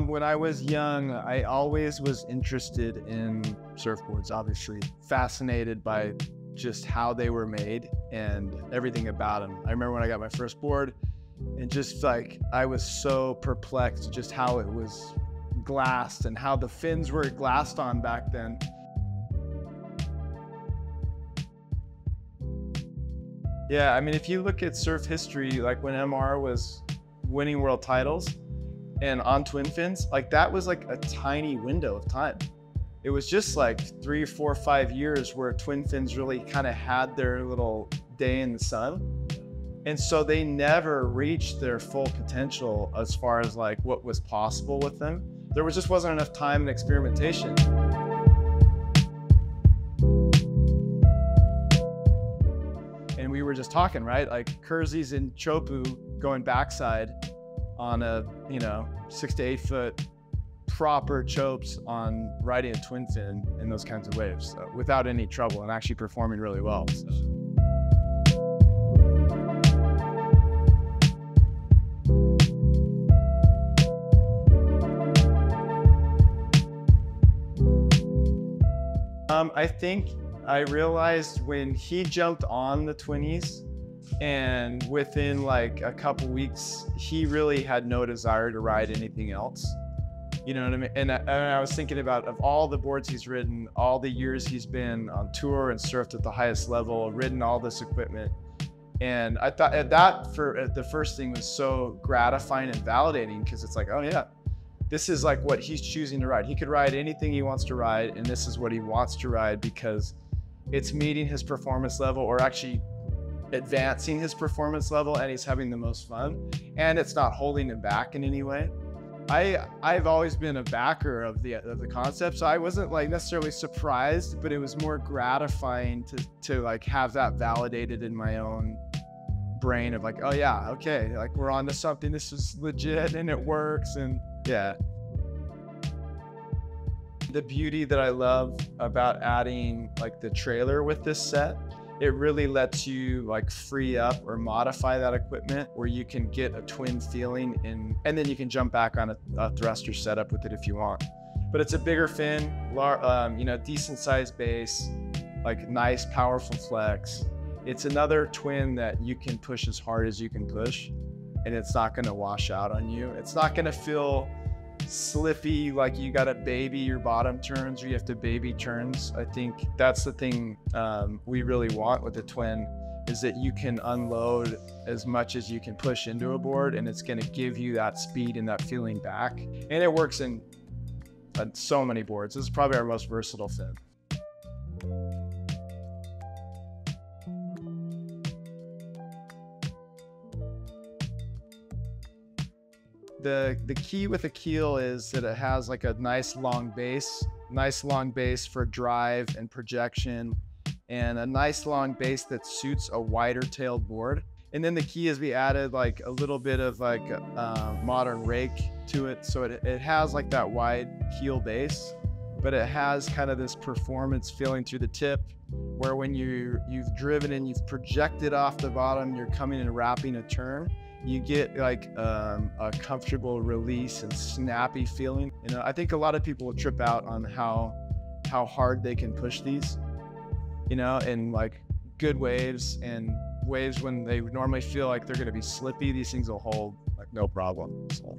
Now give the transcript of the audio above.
When I was young, I always was interested in surfboards, obviously, fascinated by just how they were made and everything about them. I remember when I got my first board and just like I was so perplexed just how it was glassed and how the fins were glassed on back then. Yeah, I mean, if you look at surf history, like when MR was winning world titles and on twin fins, like that was like a tiny window of time. It was just like 3, 4, 5 years where twin fins really kind of had their little day in the sun. And so they never reached their full potential as far as like what was possible with them. There was just wasn't enough time and experimentation. And we were just talking, right? Like Kersey's in Chopu going backside on a, 6 to 8 foot proper chopes on riding a twin fin in those kinds of waves without any trouble and actually performing really well. So. I think I realized when he jumped on the Twinnies and within like a couple weeks, he really had no desire to ride anything else. You know what I mean? And I was thinking about of all the boards he's ridden, all the years he's been on tour and surfed at the highest level, ridden all this equipment. And I thought the first thing was so gratifying and validating because it's like, oh yeah, this is like what he's choosing to ride. He could ride anything he wants to ride, and this is what he wants to ride because it's meeting his performance level or actually advancing his performance level, and he's having the most fun, and it's not holding him back in any way. I've always been a backer of the concept, so I wasn't like necessarily surprised, but it was more gratifying to like have that validated in my own brain of like, oh yeah, okay, like we're on to something. This is legit and it works. And yeah. The beauty that I love about adding like the trailer with this set, it really lets you like free up or modify that equipment where you can get a twin feeling and then you can jump back on a thruster setup with it if you want. But it's a bigger fin, decent sized base, like nice powerful flex. It's another twin that you can push as hard as you can push and it's not gonna wash out on you. It's not gonna feel slippy like you gotta baby your bottom turns or you have to baby turns. I think that's the thing we really want with the twin is that you can unload as much as you can push into a board and it's gonna give you that speed and that feeling back. And it works in so many boards. This is probably our most versatile fin. The key with a keel is that it has like a nice long base for drive and projection, and a nice long base that suits a wider tailed board. And then the key is we added like a little bit of like modern rake to it. So it has like that wide keel base, but it has kind of this performance feeling through the tip where when you've driven and you've projected off the bottom, you're coming and wrapping a turn, you get like a comfortable release and snappy feeling. I think a lot of people will trip out on how hard they can push these, in like good waves and waves when they normally feel like they're going to be slippy. These things will hold like no problem. So.